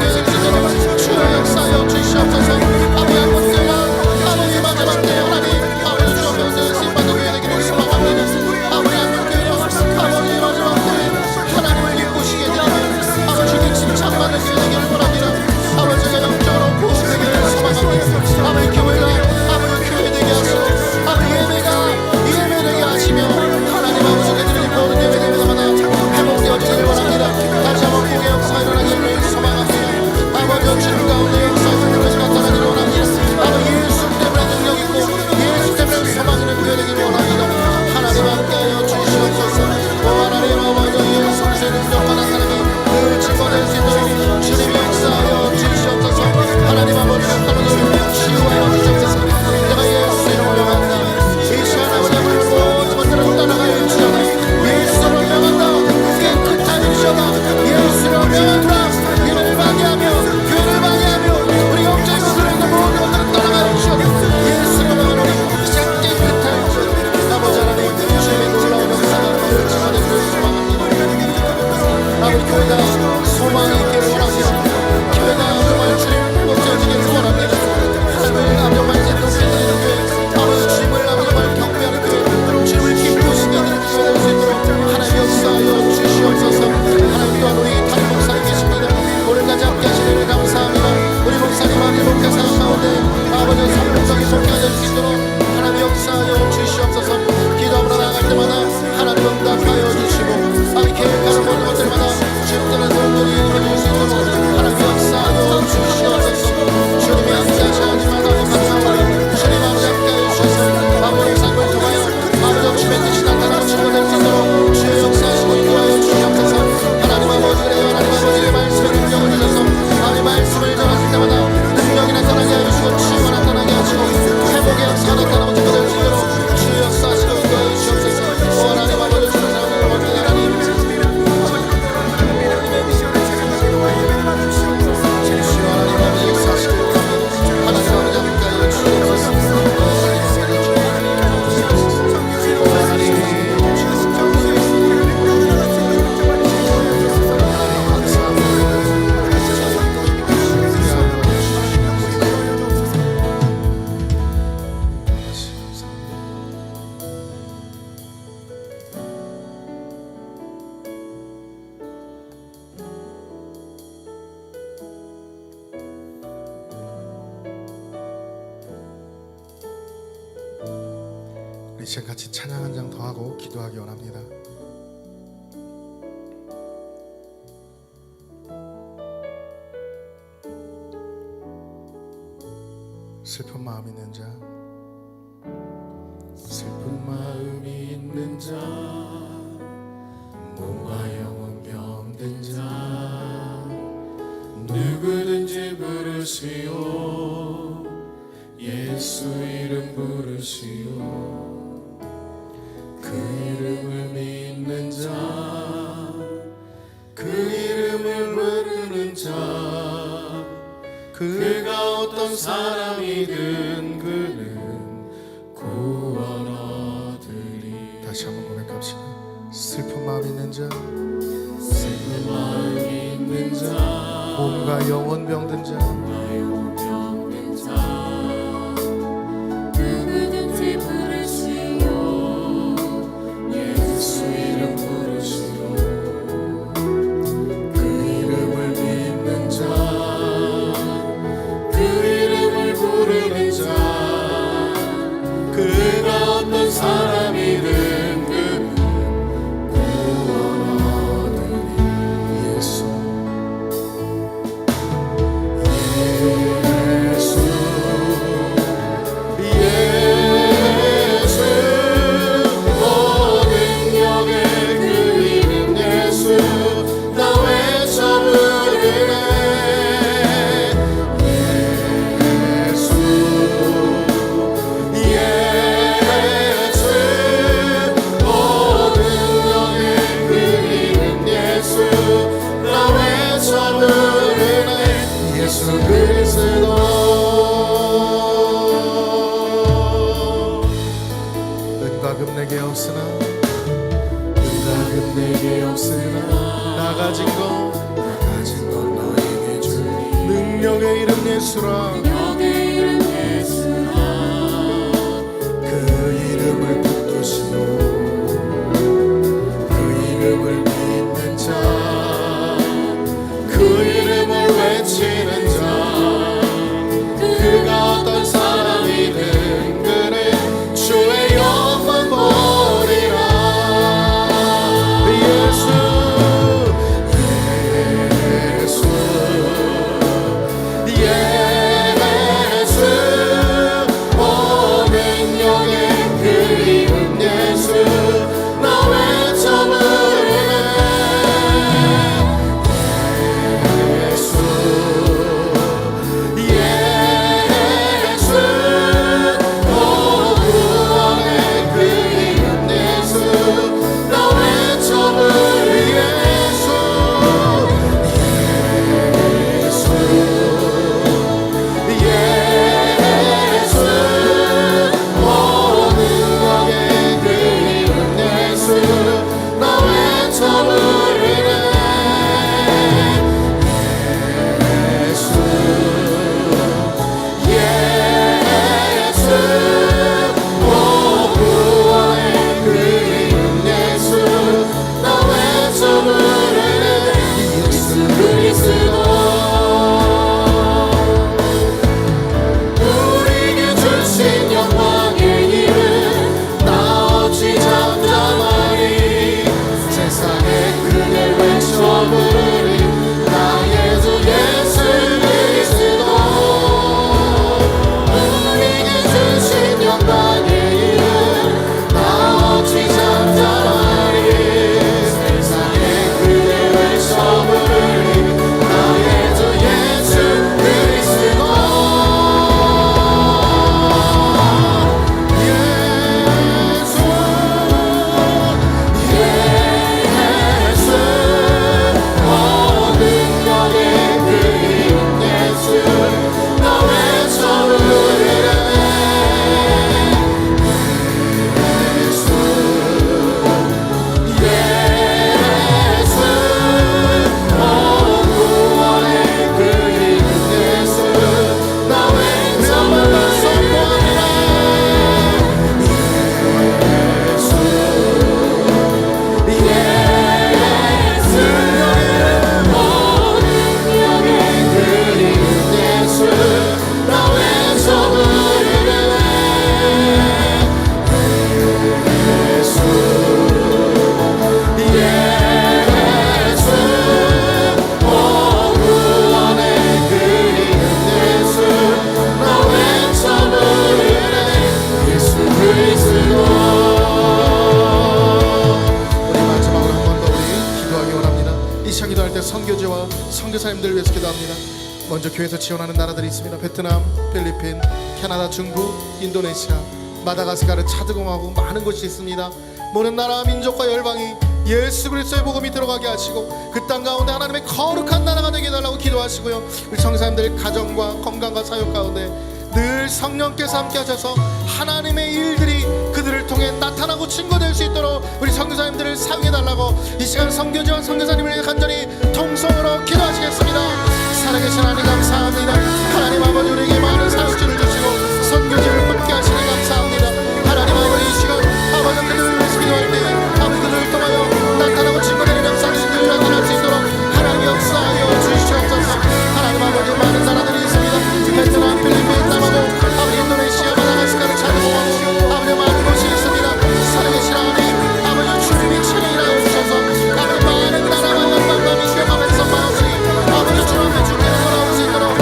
시간 같이 찬양 한 장 더 하고 기도하기 원합니다. 슬픈 마음 있는 자, 슬픈 마음이 있는 자, 몸과 영혼 병든 자, 누구든지 부르시오. 예수 이름 부르시오. 그 이름을 믿는 자, 그 이름을 부르는 자, 그가 어떤 사람이든 그는 구원 얻으리. 다시 한번 고백합시다. 슬픈 마음 있는 자, 슬픈 마음이 있는 자, 몸과 영혼 병든 자, 영혼 병든 자, 누구든지 부르시오. 예수 이름 부르시오. 그 이름을 믿는 자, 그 이름을 부르는 자, 그가 어떤 사람이든 그는 구원 얻으리. 예수 예수 모든 영의 그 이름 예수 나 외쳐 부르네. 예수 예수 모든 영의 그 이름 예수 나 외쳐 부르네. 예수 그리스도. 은과 금 내게 없으나 은과 금 내게 없으나 나 가진 것 건 너에게 주리. 능력의 이름 예수라. 너의 이름 예수라. 그 이름을 붙드시오. 그 이름을 믿는 자, 그 이름을 외치는 자, 그가 어떤 사람이든 그는 주의 영광 보리라. 예수 예수 예수 먼저 교회에서 지원하는 나라들이 있습니다. 베트남, 필리핀, 캐나다, 중국, 인도네시아, 마다가스카르, 차드공화국 많은 곳이 있습니다. 모든 나라와 민족과 열방이 예수 그리스도의 복음이 들어가게 하시고 그 땅 가운데 하나님의 거룩한 나라가 되게 해달라고 기도하시고요. 우리 청사님들 가정과 건강과 사역 가운데 늘 성령께서 함께 하셔서 하나님의 일들이 그들을 통해 나타나고 증거될 수 있도록 우리 선교사님들을 사용해달라고 이 시간 선교지와 선교사님을 간절히 통성으로 기도하시겠습니다. 살아계신 하나님 감사합니다. 하나님 아버지 우리에게 많은 사역지를 주시고 선교지를 함께 하시니 감사합니다. 하나님 아버지 이 시간 아버지 그들을 위해서 기도할 때 아버지 그들을 통하여 나타나고 증거되는 역사를 신들이 나타날 수 있도록 하나님 역사하여 주시옵소서. 하나님 아버지 많은 나라들이 있습니다. 베트남, 필리핀, 남아도 아버지 인도네시아, 마다가스카르, 차드공화국 아버지 많은 곳이 있습니다. 살아계신 하나님 아버지 주님이 친히 일하여 주셔서 아버지 많은 나라와 열방과 미시어가면서 마음들이 아버지 주 앞에 주께로 돌아올 수 있도록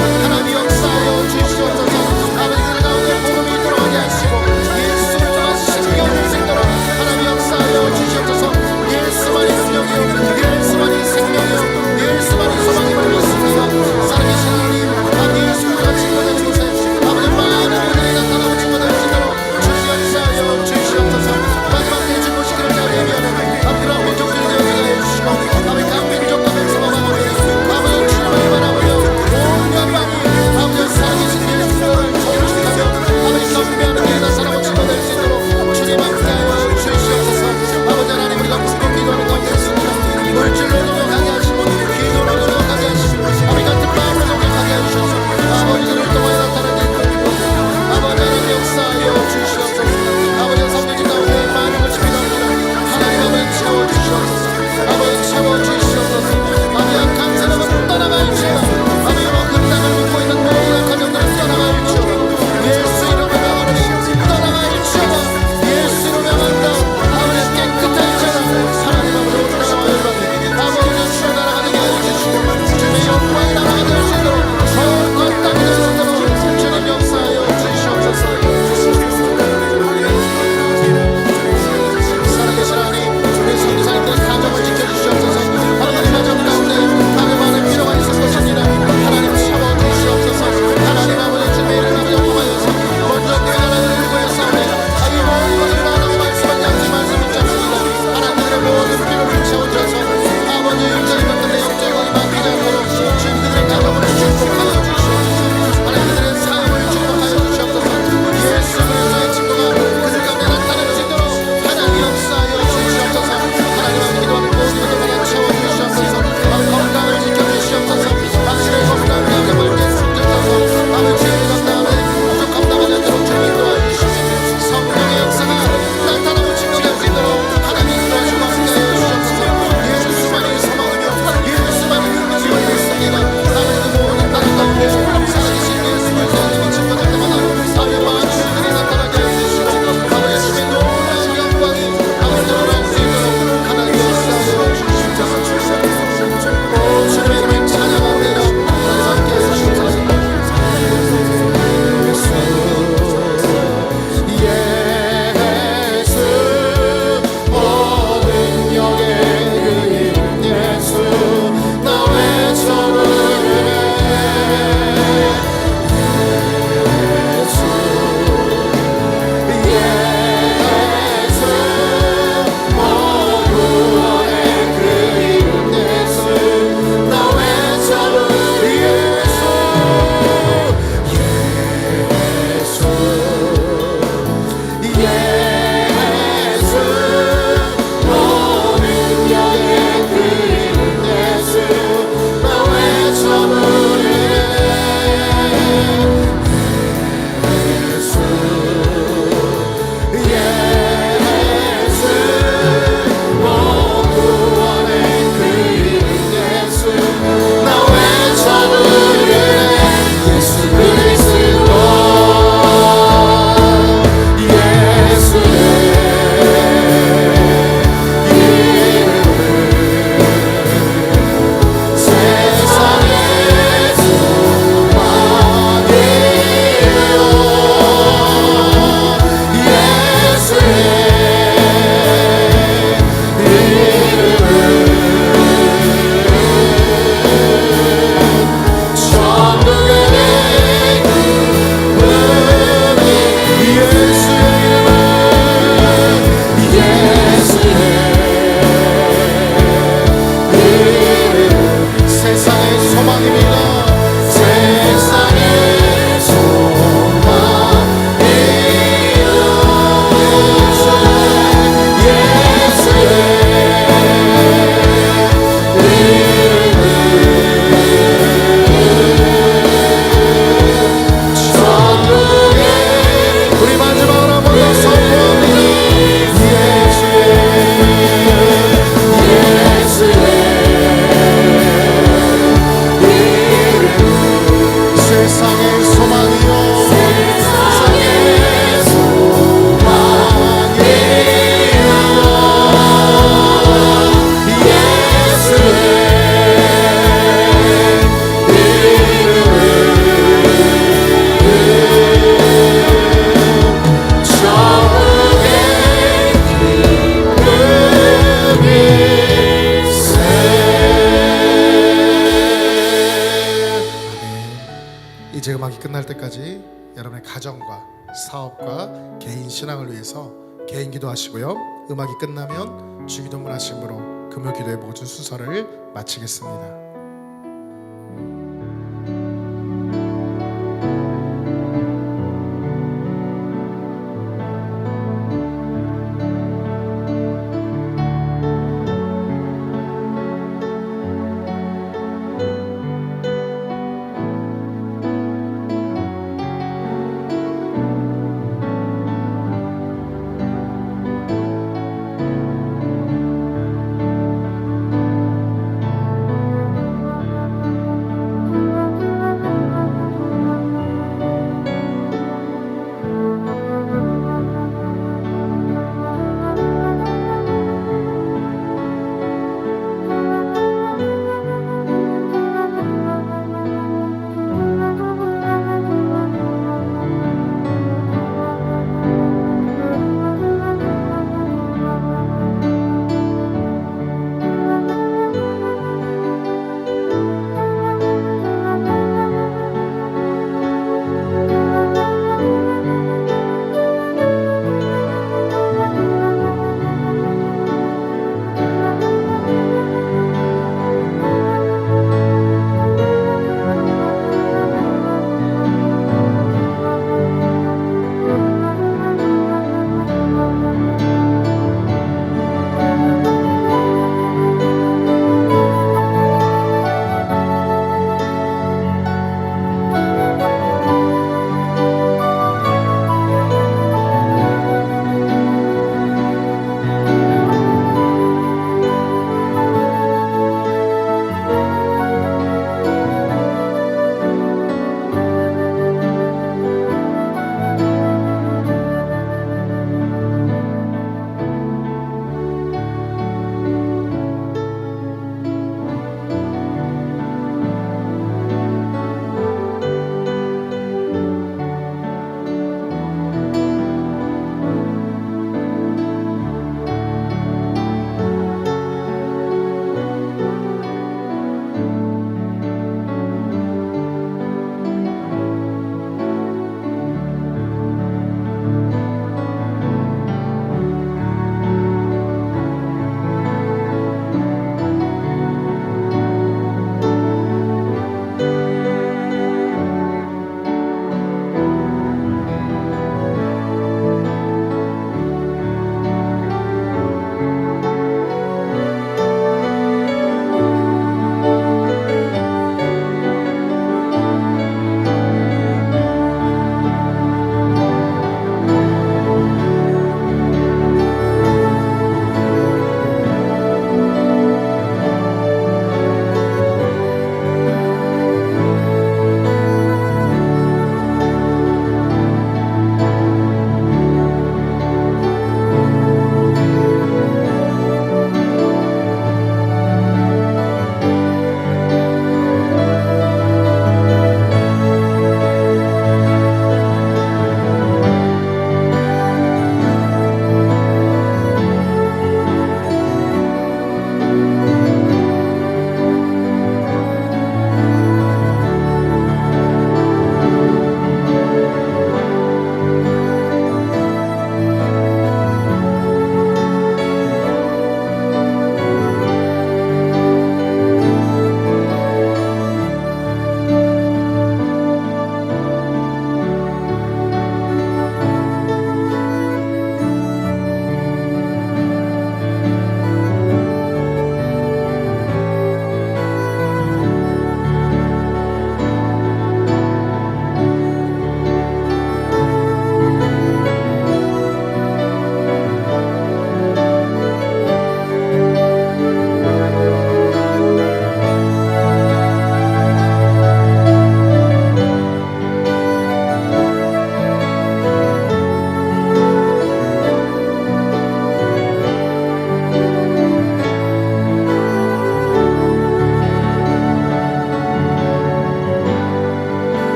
이제 음악이 끝날 때까지 여러분의 가정과 사업과 개인 신앙을 위해서 개인 기도하시고요. 음악이 끝나면 주기도문 하심으로 금요기도의 모든 순서를 마치겠습니다.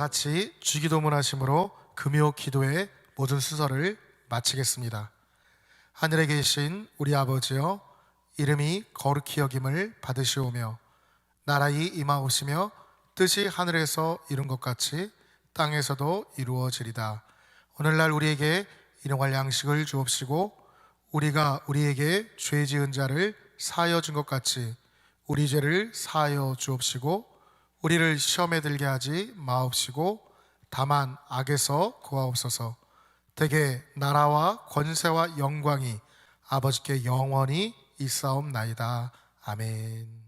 같이 주기도문 하심으로 금요 기도의 모든 순서를 마치겠습니다. 하늘에 계신 우리 아버지여, 이름이 거룩히 여김을 받으시오며 나라의 임하오시며 뜻이 하늘에서 이룬 것 같이 땅에서도 이루어지리다. 오늘날 우리에게 일용할 양식을 주옵시고 우리가 우리에게 죄 지은 자를 사하여 준 것 같이 우리 죄를 사하여 주옵시고 우리를 시험에 들게 하지 마옵시고 다만 악에서 구하옵소서. 대개 나라와 권세와 영광이 아버지께 영원히 있사옵나이다. 아멘.